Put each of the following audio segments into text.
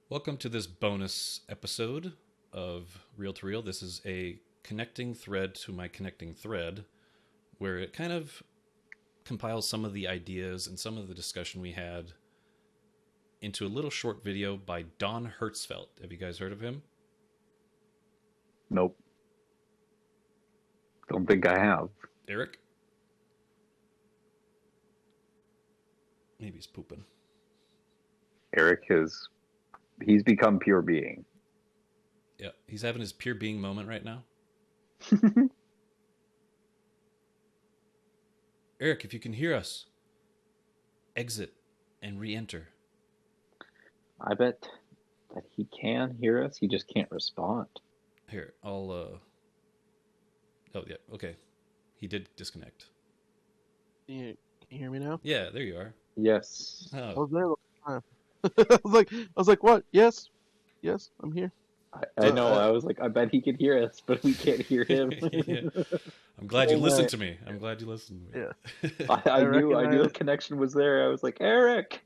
Welcome to this bonus episode of Reel to Reel. This is a connecting thread to my connecting thread where it kind of compiles some of the ideas and some of the discussion we had into a little short video by Don Hertzfeldt. Have you guys heard of him? Nope. Don't think I have. Eric? Maybe he's pooping. He's become pure being. Yeah, he's having his pure being moment right now. Eric, if you can hear us, exit and re-enter. I bet that he can hear us, he just can't respond. Here, I'll oh yeah, okay. He did disconnect. Can you hear me now? Yeah, there you are. Yes. I Oh, was there the whole time. I was like, what? Yes, I'm here. I know, I was like, I bet he could hear us, but we can't hear him. yeah. I'm glad you listened to me. I'm glad you listened to me. Yeah, I knew the recognize- connection was there. I was like, Eric!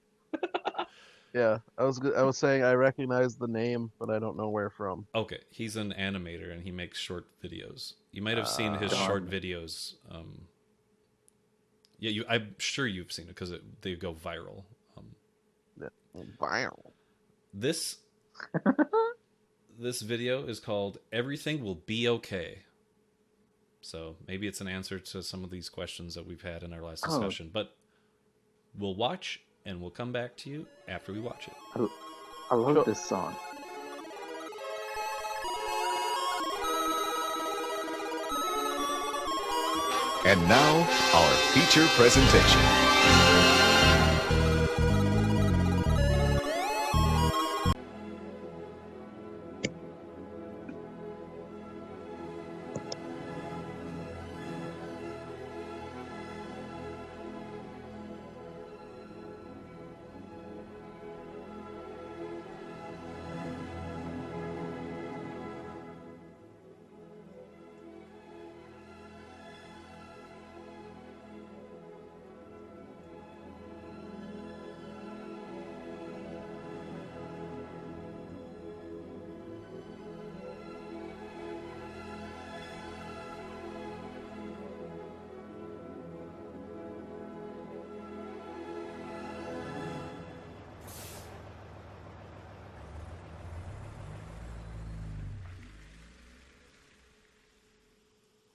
yeah. I was saying I recognize the name, but I don't know where from. Okay, he's an animator and he makes short videos. You might have seen his short videos. Yeah, I'm sure you've seen it because they go viral. Wow. This video is called "Everything Will Be Okay." So maybe it's an answer to some of these questions that we've had in our last discussion. But we'll watch and we'll come back to you after we watch it. I love this song. And now, our feature presentation.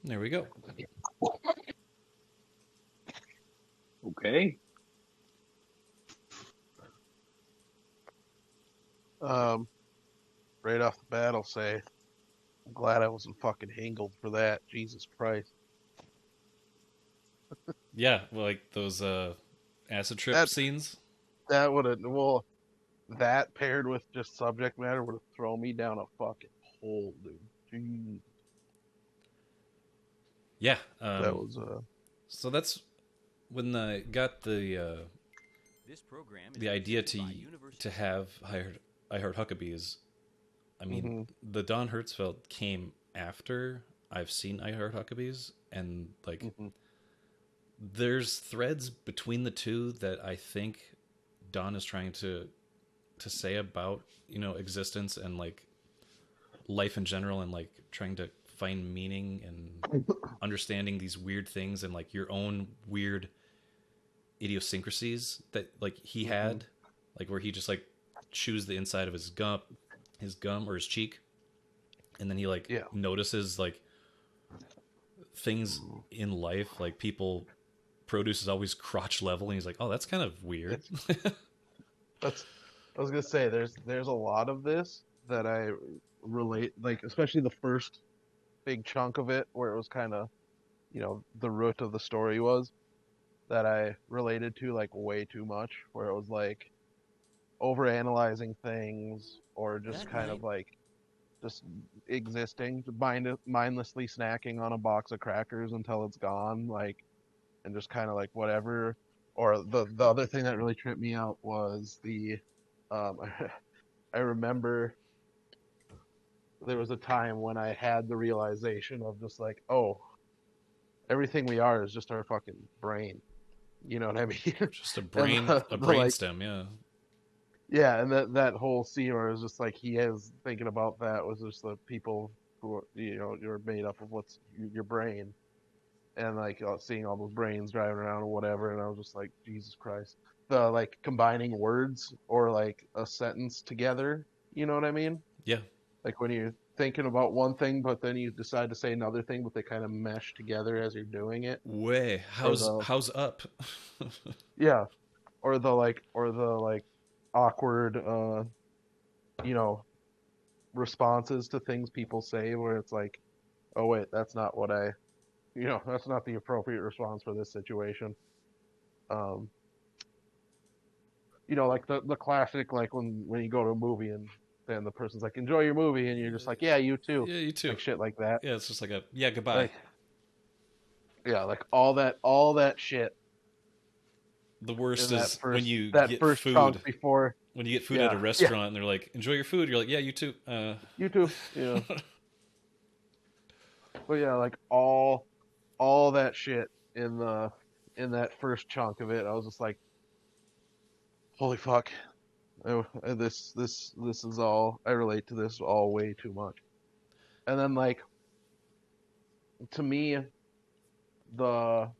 There we go. Okay. Right off the bat, I'll say, I'm glad I wasn't fucking hingled for that. Jesus Christ. Yeah, well, like those acid trip That- scenes. That would have that paired with just subject matter would have thrown me down a fucking hole, dude. Jeez. Yeah, That was so that's when I got the idea to have I Heart Huckabees. I mean, the Don Hertzfeldt came after I've seen I Heart Huckabees, and like there's threads between the two that I think Don is trying to say about, you know, existence and like life in general, and like trying to find meaning and understanding these weird things and like your own weird idiosyncrasies that like he had, like where he just like chews the inside of his gum or his cheek, and then he like notices like things in life, like people produce is always crotch level, and he's like, oh, that's kind of weird. I was gonna say there's a lot of this that I relate, like especially the first big chunk of it where it was kind of, you know, the root of the story was that I related to like way too much, where it was like over analyzing things or just kind of like just existing, mindlessly snacking on a box of crackers until it's gone, like, and just kind of like whatever. Or the other thing that really tripped me out was I remember there was a time when I had the realization of just like, oh, everything we are is just our fucking brain. You know what I mean? Just a brain, the, a brain like, stem, yeah. Yeah, and that whole scene where it was just like he is thinking about that was just the people who you're made up of what's your brain, and like seeing all those brains driving around or whatever, and I was just like, Jesus Christ, the like combining words or like a sentence together, you know what I mean? Yeah. Like when you're thinking about one thing, but then you decide to say another thing, but they kind of mesh together as you're doing it, Way. or How's up? yeah, or the like awkward you know responses to things people say where it's like, oh wait, that's not what that's not the appropriate response for this situation. Um, like the classic, like when you go to a movie and then the person's like, enjoy your movie, and you're just like, yeah, you too, Yeah, you too. like shit like that. Yeah, it's just like yeah, goodbye. Like, yeah, like all that shit The worst in that is when first you that get first food. chunk before. When you get food at a Yeah, yeah, restaurant and they're like, enjoy your food, you're like, yeah, you too. you too. Yeah, but yeah, like all that shit in that first chunk of it, I was just like, holy fuck. This is all I relate to this all way too much. And then like to me, the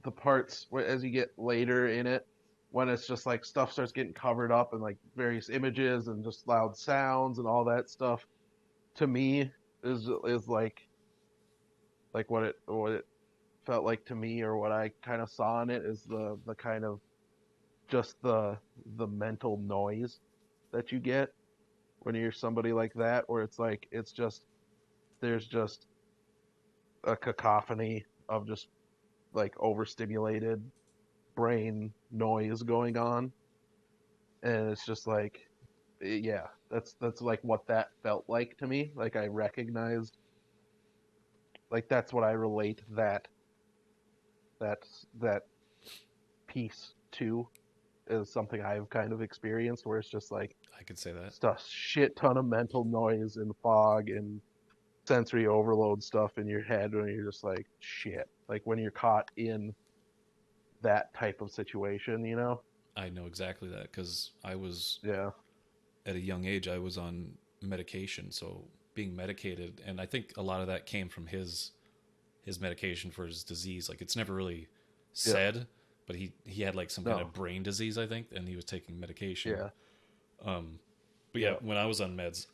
the parts where as you get later in it, when it's just like stuff starts getting covered up and like various images and just loud sounds and all that stuff, to me is like what it felt like to me, or what I kind of saw in it, is the kind of just the mental noise that you get when you're somebody like that, where it's like there's just a cacophony of just like overstimulated brain noise going on, and it's just like, yeah, that's like what that felt like to me. Like I recognized, like that's what I relate that that piece to, is something I've kind of experienced, where it's just like I could say that. stuff, shit ton of mental noise and fog and sensory overload stuff in your head, when you're just like, shit, like when you're caught in that type of situation. I know exactly that because I was Yeah, at a young age. I was on medication, so being medicated, and I think a lot of that came from his medication for his disease. Like it's never really yeah, said, but he had like some kind no, of brain disease, I think, and he was taking medication. yeah, But yeah, yeah, when I was on meds,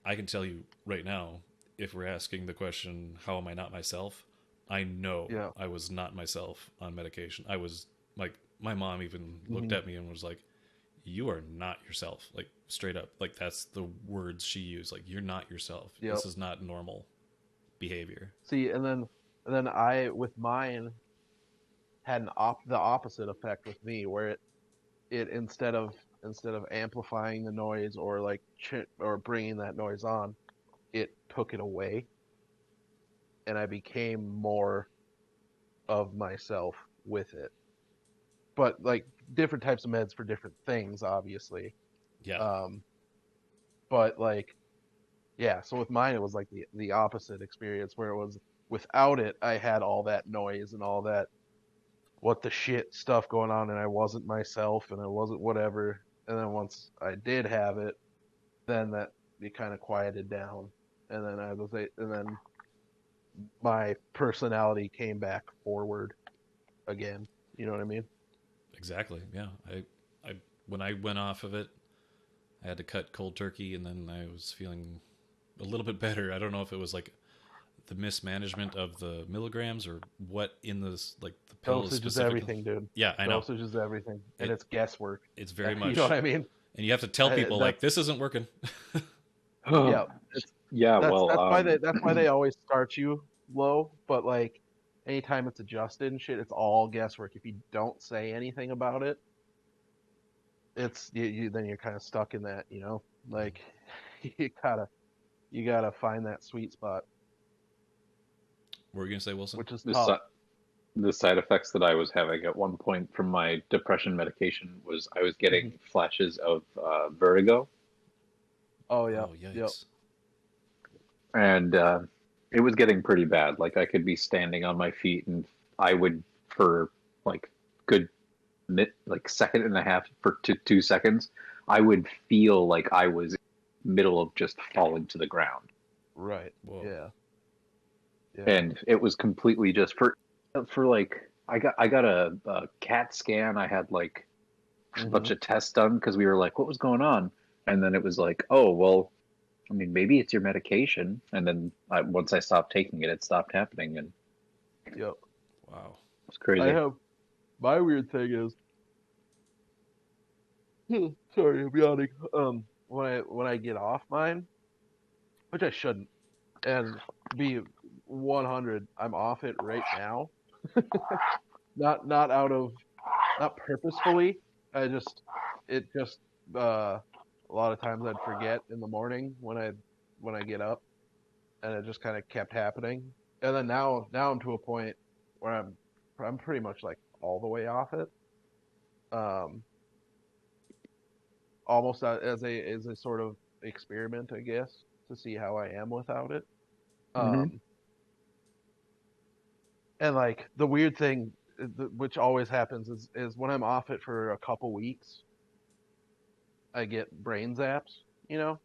I can tell you right now, if we're asking the question, how am I not myself? I know yeah, I was not myself on medication. I was like, my mom even looked hmm, at me and was like, you are not yourself. Like, straight up. Like, that's the words she used. Like, you're not yourself. yep. This is not normal behavior. See, and then I with mine had the opposite effect with me, where it instead of amplifying the noise, or like or bringing that noise on, it took it away, and I became more of myself with it. But like different types of meds for different things, obviously. Yeah. Um, but like, yeah, so with mine it was like the opposite experience, where it was, without it I had all that noise and all that what the shit stuff going on, and I wasn't myself and I wasn't whatever. And then once I did have it, then that it kind of quieted down, and then and then my personality came back forward again. You know what I mean? Exactly. Yeah. I when I went off of it, I had to cut cold turkey, and then I was feeling a little bit better. I don't know if it was like the mismanagement of the milligrams or what in this, like the pill Dosage is specifically. everything, dude. Yeah, I know. Dosage is everything, and It it's guesswork. it's very You know what much, I mean? and you have to tell people like That's this isn't working. yeah. It's Yeah, that's well, that's why they always start you low. But like, anytime it's adjusted and shit, it's all guesswork. If you don't say anything about it, it's then you're kind of stuck in that. Like you gotta you gotta find that sweet spot, What were you gonna say, Wilson? which is the tough. si- the side effects that I was having at one point from my depression medication was I was Mhm. getting flashes of vertigo, Oh yeah, Oh, yep, yikes! and it was getting pretty bad. Like I could be standing on my feet, and I would, for like good like second and a half for 2 seconds, I would feel like I was middle of just falling to the ground. Right. Whoa. Yeah. Yeah. And it was completely just for like I got a CAT scan. I had like a bunch of tests done because we were like, what was going on? And then it was like, oh well, I mean, maybe it's your medication. And then once I stopped taking it, it stopped happening, and Yep. Wow. it's I crazy. have my weird thing is sorry, I'm yawning. When I get off mine, which I shouldn't, and be 100, I'm off it right now. Not out of not purposefully. I just it just a lot of times I'd forget in the morning when I get up, and it just kind of kept happening. And then now I'm to a point where I'm pretty much like all the way off it. Um, almost as a sort of experiment, I guess, to see how I am without it. Hmm. Um, and like the weird thing, which always happens, is when I'm off it for a couple weeks, I get brain zaps, you know,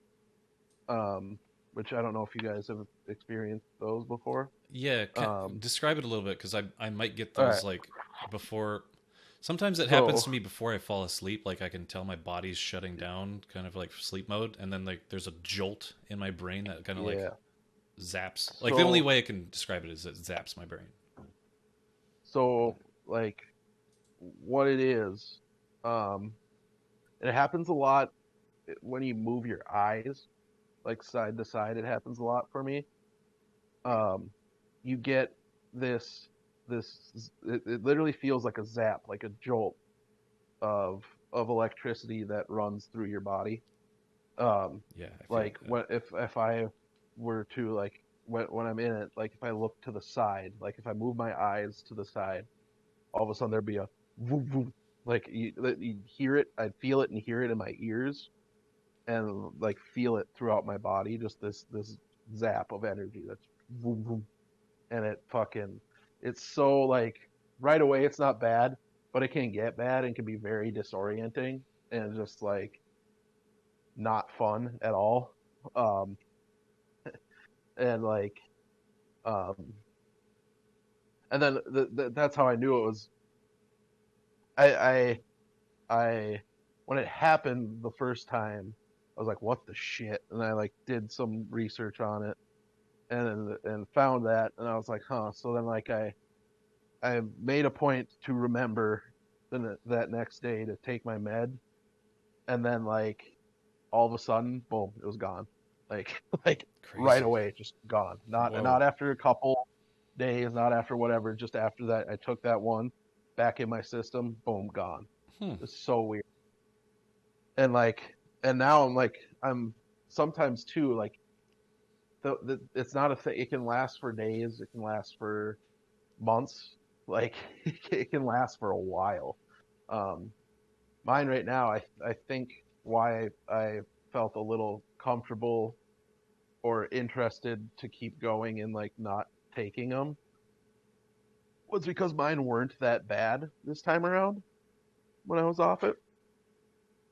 um, which I don't know if you guys have experienced those before. Yeah, Um, describe it a little bit because I might get all right, those like before. Sometimes it happens so to me before I fall asleep. Like I can tell my body's shutting down, kind of like sleep mode, and then like there's a jolt in my brain that kind of like yeah, zaps. Like the only so way I can describe it is it zaps my brain. so like what it is, um, it happens a lot when you move your eyes, like side to side. It happens a lot for me. Um, you get this it literally feels like a zap, like a jolt of electricity that runs through your body. Um, Yeah, I feel like that. what if I were to like when I'm in it, like if I look to the side, like if I move my eyes to the side, all of a sudden there'd be a woo woo, like you hear it, I'd feel it and hear it in my ears, and like feel it throughout my body, just this zap of energy that's woo woo, and it fucking it's so like right away it's not bad, but it can get bad and can be very disorienting and just like not fun at all. Um, and like um, and then that's how I knew it was. I I when it happened the first time, I was like, "What the shit?" And I like did some research on it and found that, and I was like, "Huh." So then like I made a point to remember that next day to take my med, and then like all of a sudden, boom, it was gone. Like like right Crazy. away, just gone. Whoa. Not after a couple days, not after whatever, just after that I took that one back in my system, boom, gone. Hmm. It's so weird. And like and now I'm sometimes too like it's not a thing. It can last for days, it can last for months, like it can last for a while. Um, mine right now, I think why I felt a little comfortable or interested to keep going and like not taking them was because mine weren't that bad this time around when I was off it.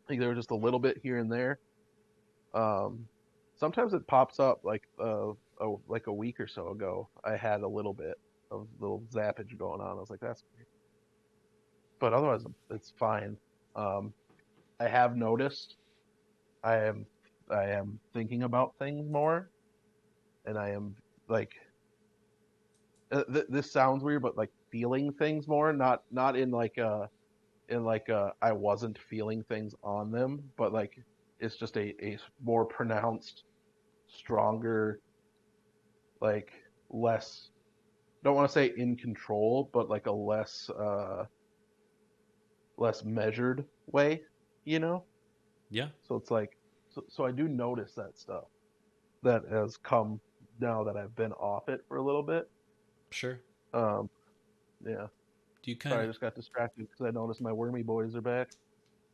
Like they were just a little bit here and there. Um, sometimes it pops up like a week or so ago. I had a little bit of little zappage going on. I was like, that's weird. But otherwise it's fine. Um, I have noticed I am I am thinking about things more, and I am like this sounds weird, but like feeling things more, not in like a I wasn't feeling things on them, but like it's just a more pronounced, stronger, like less. Don't want to say in control, but like a less measured way, you know. Yeah, So it's like so I do notice that stuff that has come now that I've been off it for a little bit. sure. Um, yeah. Do you kind Sorry, I of just got distracted because I noticed my wormy boys are back.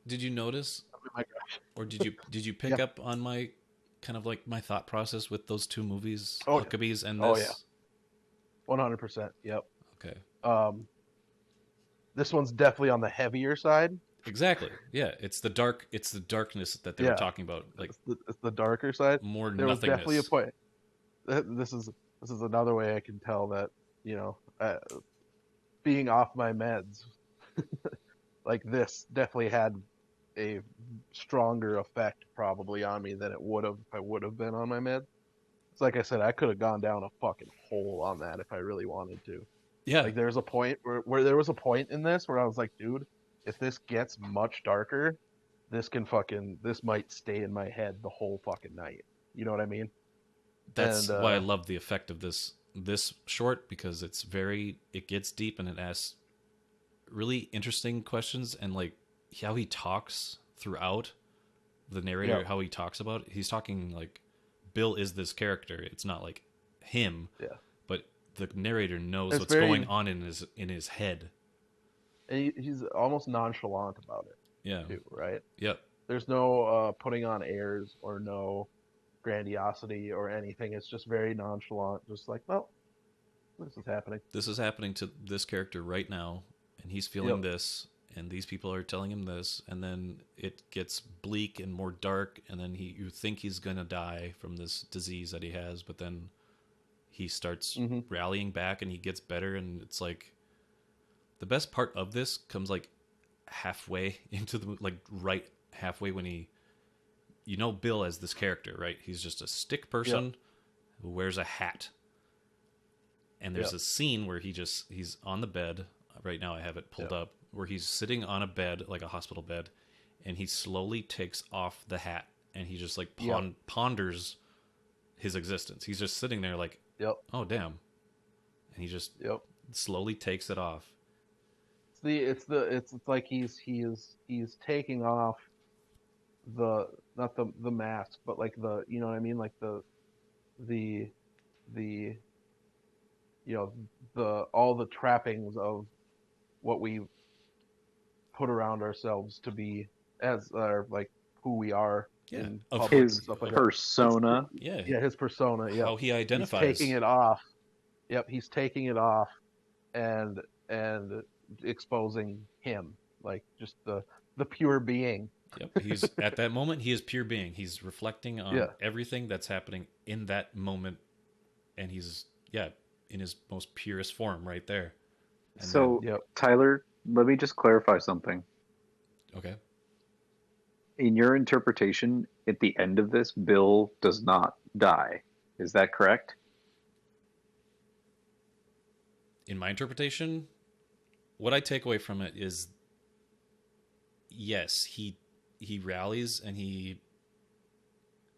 did you notice Oh my gosh. or did you pick Yeah. up on my kind of like my thought process with those two movies, Oh yeah. Huckabees, and Oh yeah. this? 100%. Yep. Okay. Um, This one's definitely on the heavier side. Exactly. Yeah, it's the darkness that they were Yeah, talking about, like it's the darker side. more There was definitely a nothingness. point. This is another way I can tell that being off my meds like this definitely had a stronger effect probably on me than it would have if I would have been on my meds. It's like I said, I could have gone down a fucking hole on that if I really wanted to. Yeah, Like there's a point where there was a point in this where I was like, dude, if this gets much darker, this might stay in my head the whole fucking night. You know what I mean? that's And why I love the effect of this short, because it gets deep and it asks really interesting questions, and like how he talks throughout the narrator, yeah, how he talks about it. He's talking like Bill is this character. It's not like him, yeah. but the narrator knows It's what's going on in his head. he's almost nonchalant about it Yeah. too, right? Yep. There's no putting on airs or no grandiosity or anything. It's just very nonchalant, just like, well, this is happening. This is happening to this character right now, and he's feeling Yep. this, and these people are telling him this, and then it gets bleak and more dark, and then you think he's gonna die from this disease that he has, but then he starts Mm-hmm. rallying back and he gets better, and it's like the best part of this comes like halfway into the like right halfway when Bill as this character, right? He's just a stick person who wears a hat. And there's a scene where he's on the bed. Right now I have it pulled up, where he's sitting on a bed, like a hospital bed, and he slowly takes off the hat, and he just like ponders his existence. He's just sitting there like, oh damn. And he just slowly takes it off. It's like he's taking off the not the mask, but like the, you know what I mean, like the the all the trappings of what we put around ourselves to be as like who we are in public and his stuff like persona. that. Yeah, his persona. Yeah, how he identifies. He's taking it off. Yep, he's taking it off and exposing him, like just the pure being. Yep, he's at that moment. He is pure being. He's reflecting on everything that's happening in that moment, and he's in his most purest form right there. And so, Tyler, let me just clarify something. Okay. In your interpretation, at the end of this, Bill does not die. Is that correct? In my interpretation, what I take away from it is, yes, he rallies, and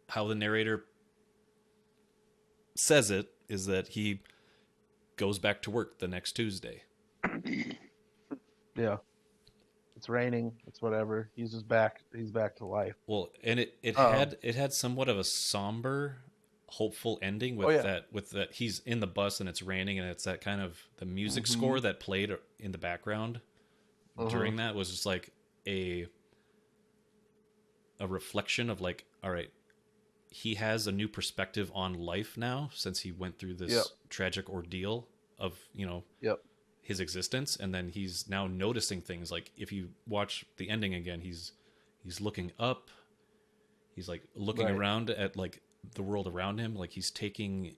how the narrator says it is that he goes back to work the next Tuesday. Yeah. It's raining. It's whatever. He's just back. He's back to life. Well, and it had somewhat of a somber, hopeful ending with that he's in the bus and it's raining, and it's that kind of the music score that played in the background during that was just like a reflection of like, all right, he has a new perspective on life now since he went through this tragic ordeal of his existence, and then he's now noticing things. Like if you watch the ending again, he's looking up, he's like looking around at like the world around him, like he's taking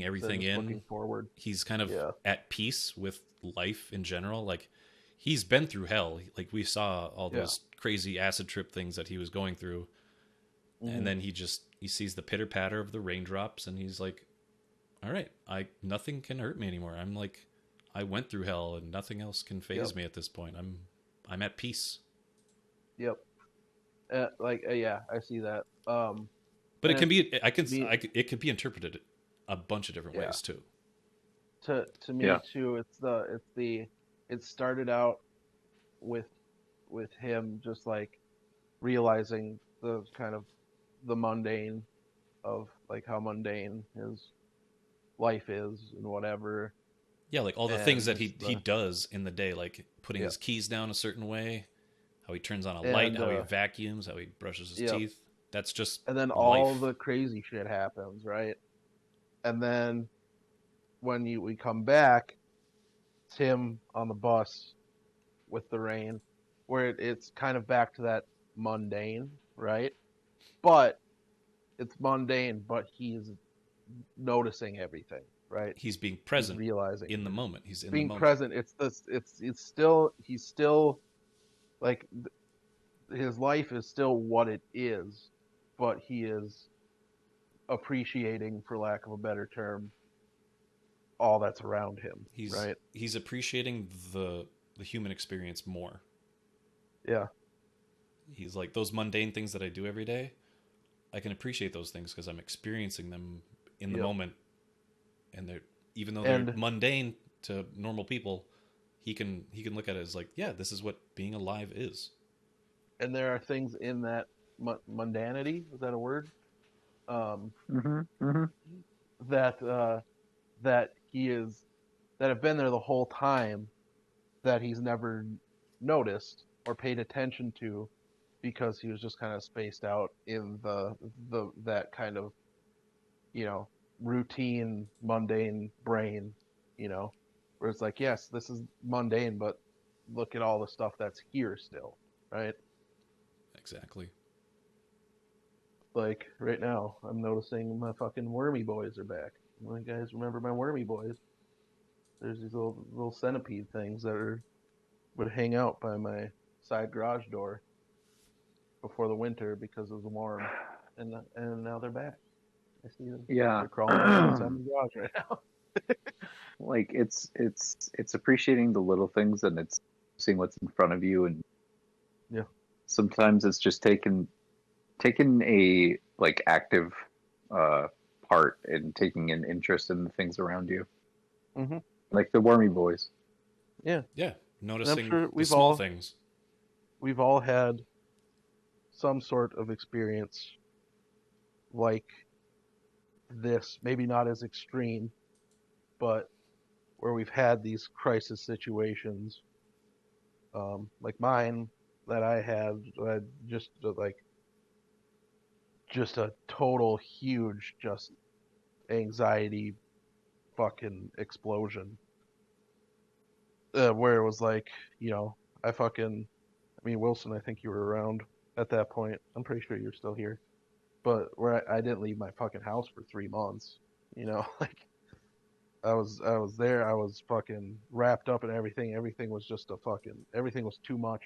everything in. Looking forward. He's kind of at peace with life in general. Like he's been through hell. Like we saw all those crazy acid trip things that he was going through, and then he sees the pitter patter of the raindrops, and he's like, all right, nothing can hurt me anymore. I'm like, I went through hell, and nothing else can faze me at this point. I'm at peace. Yep. I see that. But it can be. It could be interpreted a bunch of different ways too. To me too, it started out with him just like realizing the kind of the mundane of like how mundane his life is and whatever. Yeah, like all the things that he does in the day, like putting his keys down a certain way, how he turns on a light, how he vacuums, how he brushes his teeth. That's just and then life. All the crazy shit happens, right? And then when we come back, it's him on the bus with the rain, where it's kind of back to that mundane, right? But it's mundane, but he's noticing everything, right? He's being He's present realizing in the moment. He's in the being moment. present. It's still he's still like his life is still what it is, but he is appreciating, for lack of a better term, all that's around him, right? He's appreciating the human experience more. Yeah. He's like, those mundane things that I do every day, I can appreciate those things because I'm experiencing them in the Yep. moment, and they're, even though they're And mundane to normal people, he can look at it as like, yeah, this is what being alive is. and there are things in that mundanity, is that a word? Mm-hmm. Mm-hmm. That that he is that have been there the whole time that he's never noticed or paid attention to because he was just kind of spaced out in the that kind of, you know, routine mundane brain, you know, where it's like, yes, this is mundane, but look at all the stuff that's here still, right? Exactly. Like right now, I'm noticing my fucking wormy boys are back. You guys remember my wormy boys? There's these little centipede things that would hang out by my side garage door before the winter because it was warm, and now they're back. I see them. Yeah. They're crawling around inside my garage right now. Like it's appreciating the little things, and it's seeing what's in front of you, and Yeah. sometimes it's just taking a like active uh part and taking an interest in the things around you, Mm-hmm. like the wormy boys. Yeah. Yeah, And I'm noticing sure the small things. we've all had some sort of experience like this, maybe not as extreme, but where we've had these crisis situations, like mine that I had, just like just a total huge just anxiety fucking explosion, where it was like, you know, I mean, Wilson, I think you were around at that point. I'm pretty sure you're still here, but where I didn't leave my fucking house for 3 months, you know, like I was there. I was fucking wrapped up in everything. Everything was too much.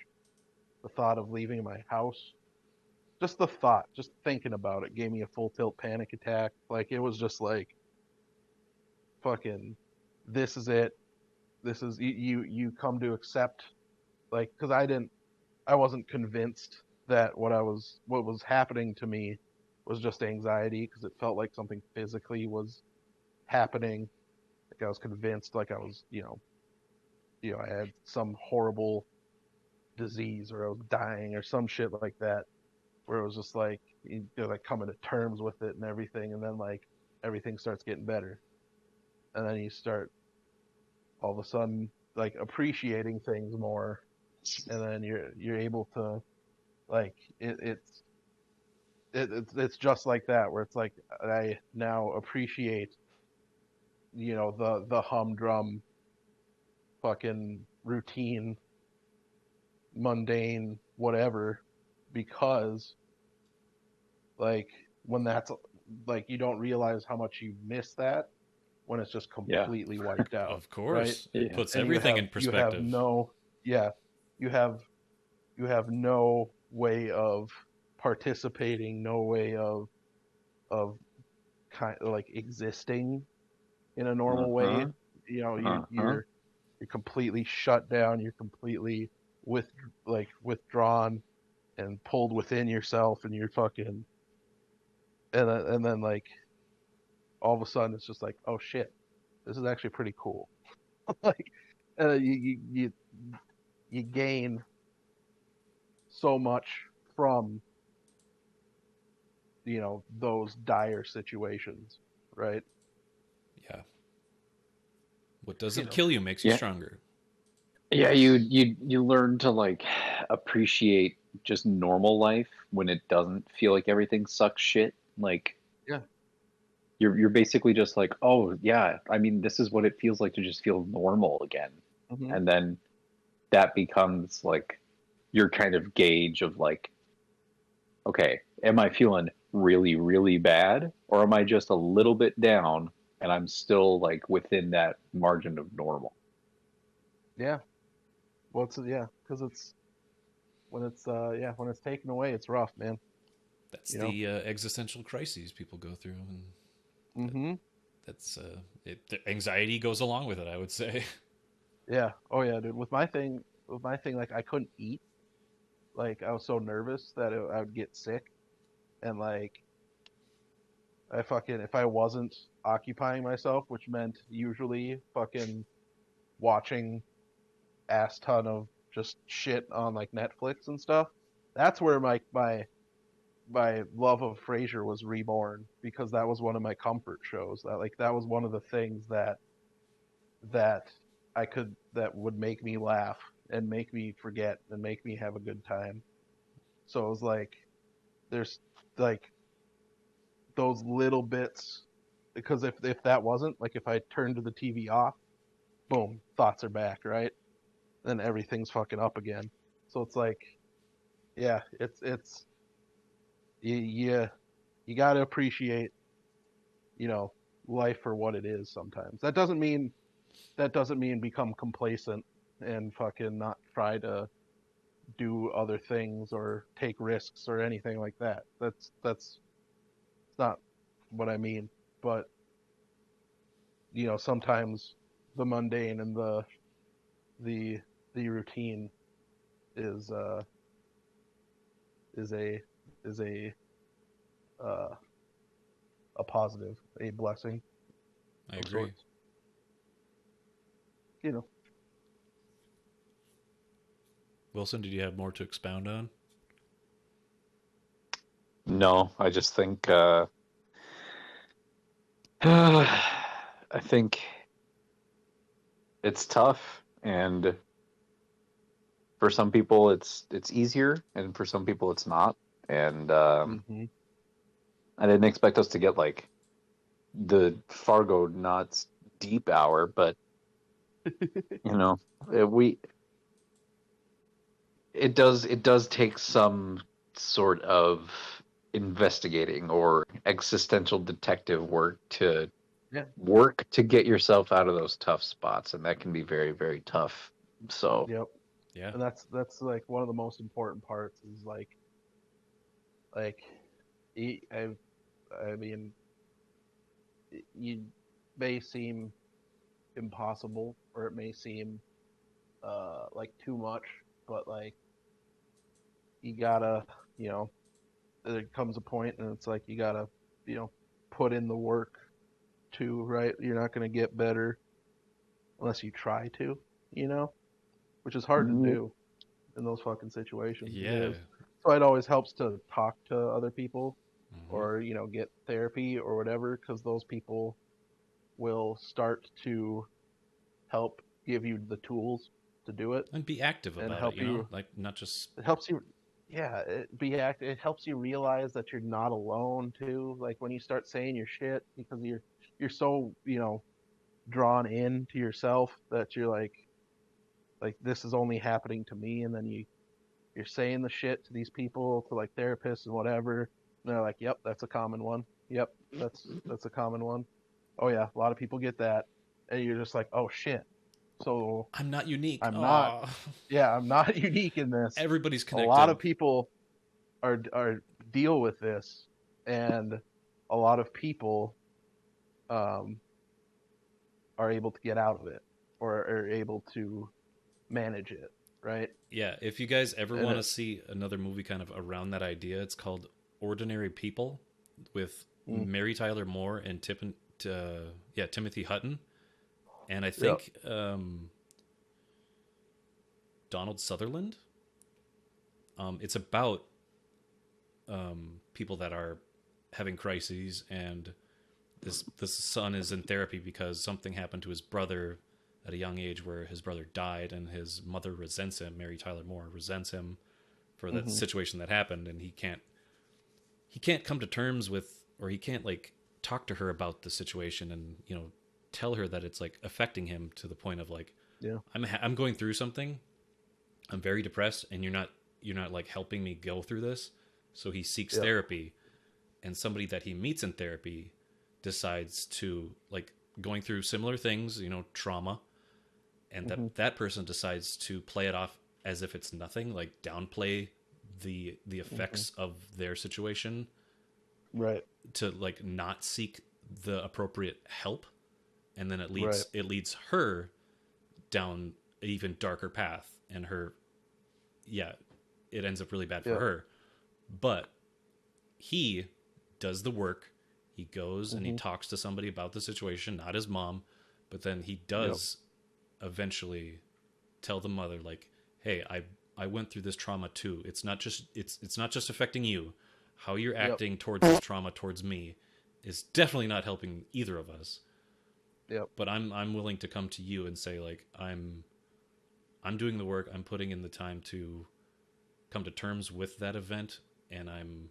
The thought of leaving my house, just the thought, just thinking about it, gave me a full tilt panic attack. Like it was just like fucking, this is it. This is you come to accept, like, because I wasn't convinced that what was happening to me was just anxiety, because it felt like something physically was happening. Like I was convinced, like I was, I had some horrible disease or I was dying or some shit like that, where it was just like you're like coming to terms with it and everything, and then like everything starts getting better, and then you start all of a sudden like appreciating things more, and then you're able to like it's just like that, where it's like I now appreciate, the humdrum fucking routine mundane whatever, because like when that's like you don't realize how much you miss that when it's just Yeah. completely wiped out, Of right? course, it puts And everything in you have perspective. no, yeah, you have you have no way of participating, no way of kind of like existing in a normal way. Uh-huh. Uh-huh. You're completely shut down, you're completely with withdrawn and pulled within yourself, and you're fucking, and then like all of a sudden it's just like, oh shit, this is actually pretty cool. Like you gain so much from, those dire situations, right? Yeah. What doesn't You know. kill you makes you Yeah. stronger. Yeah, you learn to like appreciate just normal life when it doesn't feel like everything sucks shit. Like Yeah. you're basically just like, oh yeah, I mean this is what it feels like to just feel normal again. Hmm. And then that becomes like your kind of gauge of like, okay, am I feeling really, really bad, or am I just a little bit down and I'm still like within that margin of normal? Yeah. Well, because when it's taken away, it's rough, man. That's You know. the existential crises people go through, and Mm-hmm. that's the anxiety goes along with it, I would say. Yeah. Oh yeah, dude. With my thing, like I couldn't eat. Like I was so nervous that I would get sick, and like if I wasn't occupying myself, which meant usually fucking watching ass ton of just shit on like Netflix and stuff. That's where my love of Frasier was reborn, because that was one of my comfort shows. That was one of the things that that would make me laugh and make me forget and make me have a good time. So it was like there's like those little bits, because if that wasn't, like, if I turned the TV off, boom, thoughts are back, right? Then everything's fucking up again. So it's like, yeah, it's you you got to appreciate, you know, life for what it is sometimes. That doesn't mean become complacent and fucking not try to do other things or take risks or anything like that. That's not what I mean. But sometimes the mundane and the the routine is is a is uh, a positive, a blessing I of agree. sorts. You know. Wilson, did you have more to expound on? No, I just think I think it's tough, and for some people it's easier, and for some people it's not. And Hmm. I didn't expect us to get like the Fargonauts deep hour, but you know, we it does take some sort of investigating or existential detective work to Yeah. get yourself out of those tough spots, and that can be very, very tough. So Yep. Yeah, And that's like one of the most important parts is like I mean, you may seem impossible, or it may seem like too much, but like you gotta, you know, there comes a point and it's like you gotta, you know, put in the work too, right? You're not gonna get better unless you try to, you know, which is hard to mm, do in those fucking situations. It yeah. is. So it always helps to talk to other people, Hmm. or get therapy or whatever, because those people will start to help give you the tools to do it And be active and about it, help you know, you. like not just. It helps you. Yeah, it helps you realize that you're not alone too. Like when you start saying your shit, because you're so, drawn in to yourself that you're like this is only happening to me, and then you're saying the shit to these people, to like therapists and whatever, and they're like, "Yep, that's a common one. Yep, that's a common one. Oh yeah, a lot of people get that." And you're just like, "Oh shit." So I'm not unique. I'm not, Aw. yeah, I'm not unique in this. Everybody's A lot connected. of people are deal with this, and a lot of people um are able to get out of it, or are able to manage it, right? Yeah, if you guys ever And want to see another movie kind of around that idea, it's called Ordinary People with mm, Mary Tyler Moore and Timothy Hutton, and I yep. think Donald Sutherland. It's about people that are having crises, and this son is in therapy because something happened to his brother at a young age where his brother died, and his mother resents him. Mary Tyler Moore resents him for that Hmm. situation that happened, and he can't come to terms with, or he can't like talk to her about the situation, and tell her that it's like affecting him to the point of like, Yeah. I'm going through something, I'm very depressed, and you're not like helping me go through this. So he seeks Yep. therapy, and somebody that he meets in therapy decides to like going through similar things, you know, trauma, and that person decides to play it off as if it's nothing, like downplay the effects of their situation, Right. to like not seek the appropriate help, and then Right. it leads her down an even darker path, and her, yeah, it ends up really bad for Yeah. her. But he does the work. He goes and he talks to somebody about the situation, not his mom, but then he does eventually tell the mother, like, hey, I went through this trauma too. It's not just affecting you. How you're acting towards this trauma towards me is definitely not helping either of us. Yep. But I'm willing to come to you and say, like, I'm doing the work, I'm putting in the time to come to terms with that event, and I'm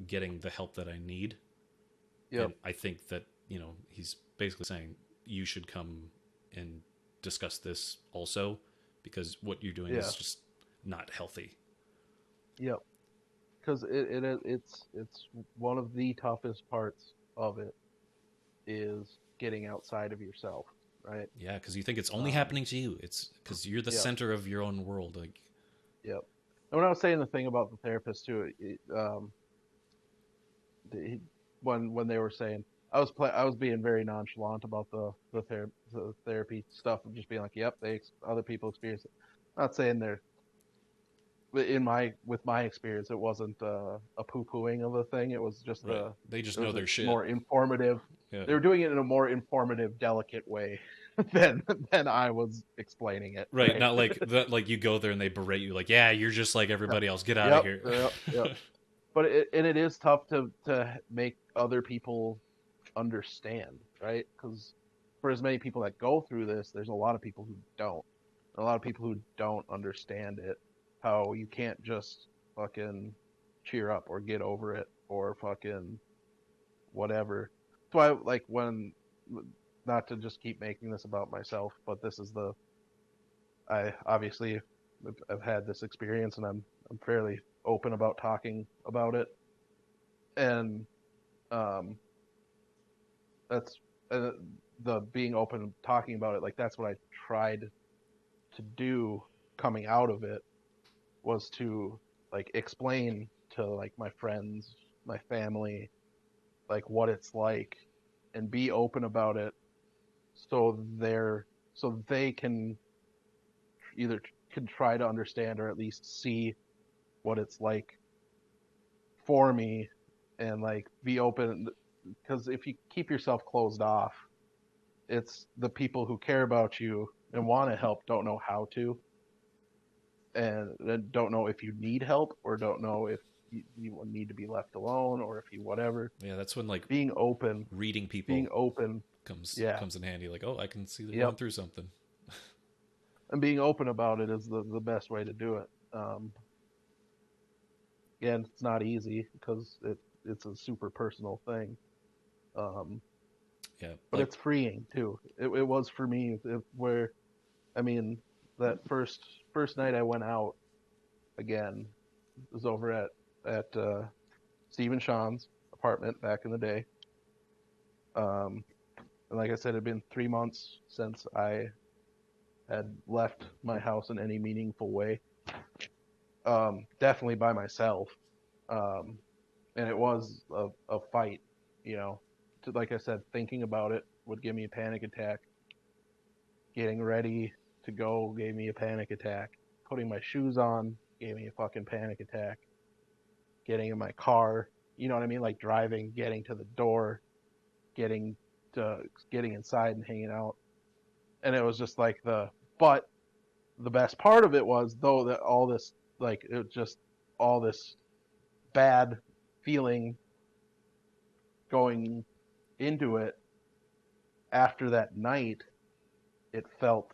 getting the help that I need. Yep. And I think that, you know, he's basically saying you should come and discuss this also, because what you're doing is just not healthy. Yep. Because it's one of the toughest parts of it is getting outside of yourself, right? Yeah, because you think it's only happening to you. It's because you're the center of your own world. Like, Yep. And when I was saying the thing about the therapist too, when they were saying I was being very nonchalant about the therapy stuff of just being like, yep, other people experience it. Not saying they're with my experience, it wasn't a poo-pooing of a thing. It was just right. They just know their shit. more informative. Yeah. They were doing it in a more informative, delicate way than I was explaining it. Right, not like that. Like you go there and they berate you, like, yeah, you're just like everybody else. Get out of here. Yep. But it is tough to make other people understand, right? Because for as many people that go through this, there's a lot of people who don't. A lot of people who don't understand it. How you can't just fucking cheer up or get over it or fucking whatever. So I like when, not to just keep making this about myself, but this is I obviously have had this experience and I'm fairly open about talking about it, and that's the being open talking about it, like that's what I tried to do coming out of it, was to like explain to like my friends, my family, like what it's like, and be open about it, so they can either can try to understand or at least see what it's like for me, and like be open, because if you keep yourself closed off, it's the people who care about you and want to help don't know how to, and don't know if you need help or don't know if you need to be left alone or if you whatever. Yeah, that's when like Being open reading people comes yeah, in handy. Like, oh, I can see they're yep, going through something. and being open about it is the best way to do it. Again, it's not easy because it's a super personal thing. Yeah, But like, it's freeing too. It was for me, where, I mean, that first night I went out again was over at Steve and Sean's apartment back in the day. And like I said, it had been 3 months since I had left my house in any meaningful way. Definitely by myself. And it was a fight, you know. Like I said, thinking about it would give me a panic attack. Getting ready to go gave me a panic attack. Putting my shoes on gave me a fucking panic attack. Getting in my car, you know what I mean? Like driving, getting to the door, getting inside and hanging out. And it was just like but the best part of it was, though, that all this, like, it just all this bad feeling going into it, after that night, it felt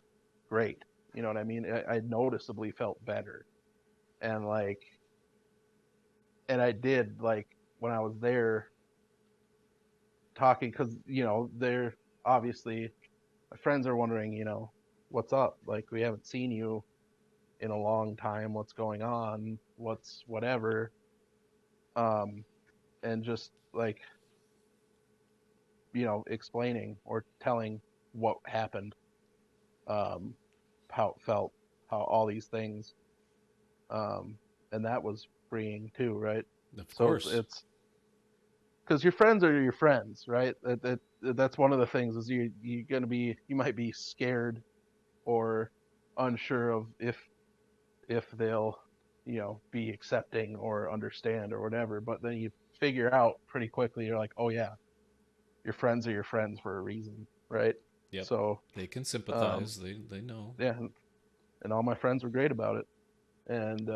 great. You know what I mean? I noticeably felt better. And like, and I did, like, when I was there talking, because, you know, they're obviously, my friends are wondering, you know, what's up? Like, we haven't seen you in a long time what's going on, what's whatever, and just like, explaining or telling what happened, how it felt, how all these things, and that was freeing too, right? Of So course. it's because your friends are your friends, right? That's one of the things is you might be scared or unsure of if they'll be accepting or understand or whatever, but then you figure out pretty quickly, you're like, oh yeah, your friends are your friends for a reason, right? Yep. So They can sympathize. They know. yeah, and all my friends were great about it, and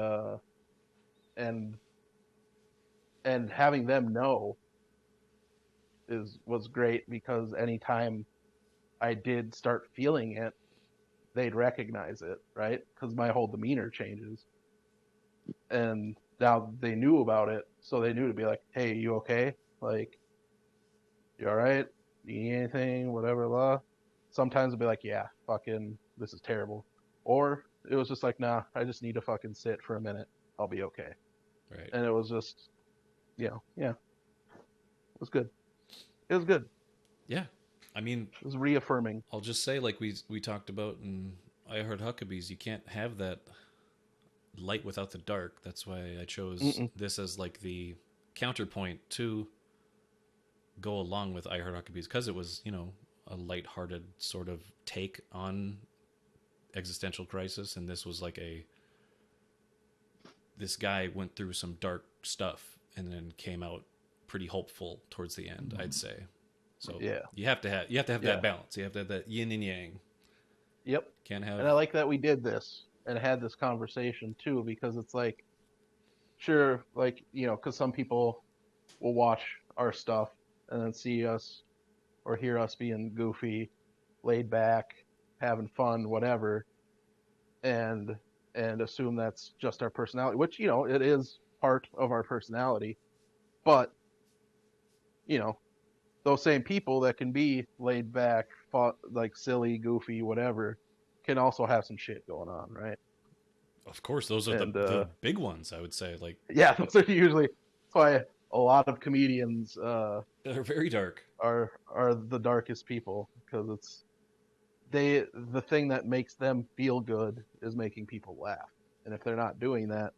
and and having them know was great, because anytime I did start feeling it, they'd recognize it, right? Because my whole demeanor changes, and now they knew about it, so they knew to be like, "Hey, you okay? Like, you all right? You need anything? Whatever." Blah. Sometimes it'd be like, "Yeah, fucking, this is terrible," or it was just like, "Nah, I just need to fucking sit for a minute. I'll be okay." Right. And it was just, yeah, it was good. It was good. Yeah. I mean, it was reaffirming. I'll just say, like we talked about in I Heard Huckabees, you can't have that light without the dark. That's why I chose this as like the counterpoint to go along with I Heard Huckabees, because it was, a lighthearted sort of take on existential crisis, and this was like this guy went through some dark stuff and then came out pretty hopeful towards the end, I'd say. So yeah, you have to have that balance. You have to have that yin and yang. Yep. Can't have. And I like that we did this and had this conversation too, because it's like, sure, like, because some people will watch our stuff and then see us or hear us being goofy, laid back, having fun, whatever, and assume that's just our personality, which, it is part of our personality. But, those same people that can be laid back, like silly, goofy, whatever, can also have some shit going on, right? Of course, those are the big ones, I would say. Like, yeah, those are usually, that's why a lot of comedians they're very dark. Are the darkest people, because the thing that makes them feel good is making people laugh, and if they're not doing that,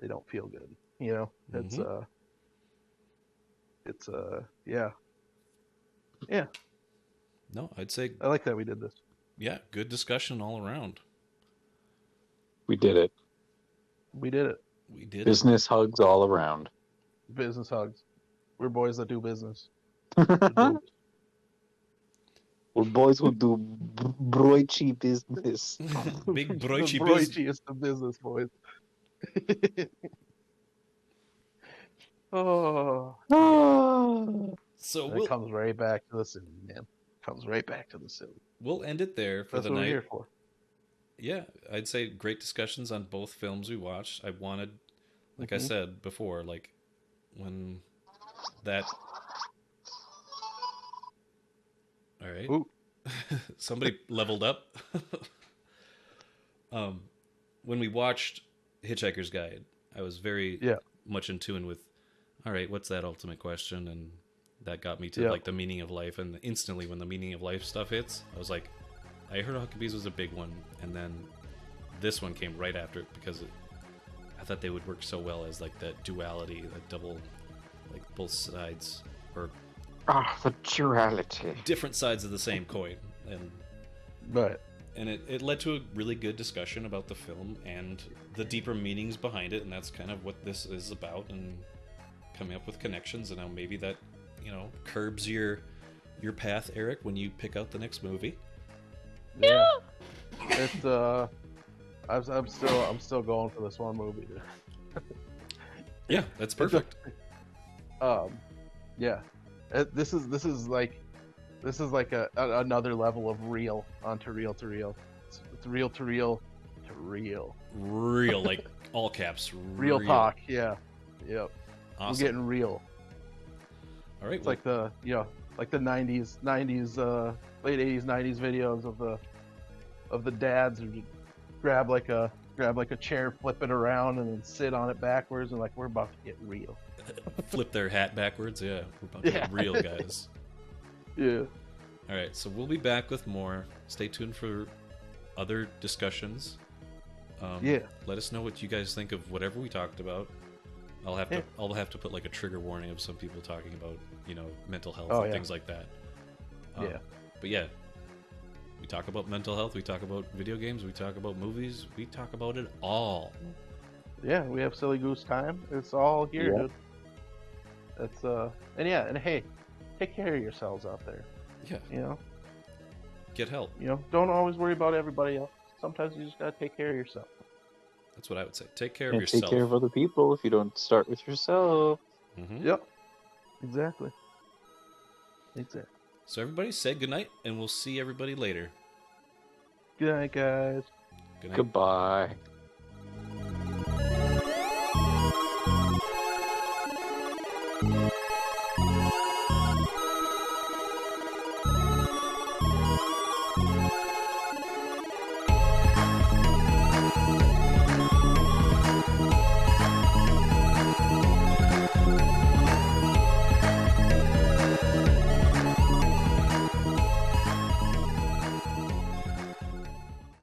they don't feel good. It's yeah. No, I'd say I like that we did this. Yeah, good discussion all around. We did it. We did it. We did Business hugs all around. Business hugs. We're boys that do business. We're boys who do broichy business. Big broichy business. Broichiest of business, boys. Oh. So it comes right back to the silly, man. Comes right back to the silly. We'll end it there for That's the what night. We're here for. Yeah, I'd say great discussions on both films we watched. I wanted, like I said before, like when that. All right. Somebody leveled up. When we watched Hitchhiker's Guide, I was very much in tune with, all right, what's that ultimate question? And that got me to like the meaning of life. And instantly when the meaning of life stuff hits, I was like, I Heard Huckabees was a big one. And then this one came right after it, because I thought they would work so well as like that duality, that double, like both sides, or the duality. different sides of the same coin. And right. And it led to a really good discussion about the film and the deeper meanings behind it, and that's kind of what this is about, and coming up with connections. And now maybe that, curbs your path, Eric, when you pick out the next movie. Yeah. It's I'm still going for this one movie. Yeah, that's perfect. Yeah. This is like another level of real onto reel to reel. It's reel to reel to real. Real, like all caps. Real talk. Yeah. Yep. Awesome. We're getting real. All right. It's like the like the '90s, late '80s, '90s videos of the dads who grab grab like a chair, flip it around, and then sit on it backwards, and like we're about to get real. Flip their hat backwards. Yeah, we're about to get real, guys. Yeah. All right, so we'll be back with more. Stay tuned for other discussions. Let us know what you guys think of whatever we talked about. I'll have to put like a trigger warning of some people talking about, mental health and things like that. But yeah, we talk about mental health, we talk about video games, we talk about movies, we talk about it all. Yeah, we have silly goose time. It's all here, dude. That's and hey, take care of yourselves out there. Yeah. Get help. Don't always worry about everybody else. Sometimes you just gotta take care of yourself. That's what I would say. Take care of yourself. Take care of other people if you don't start with yourself. Mm-hmm. Yep. Exactly. So everybody say goodnight, and we'll see everybody later. Good night, guys. Good night. Goodbye.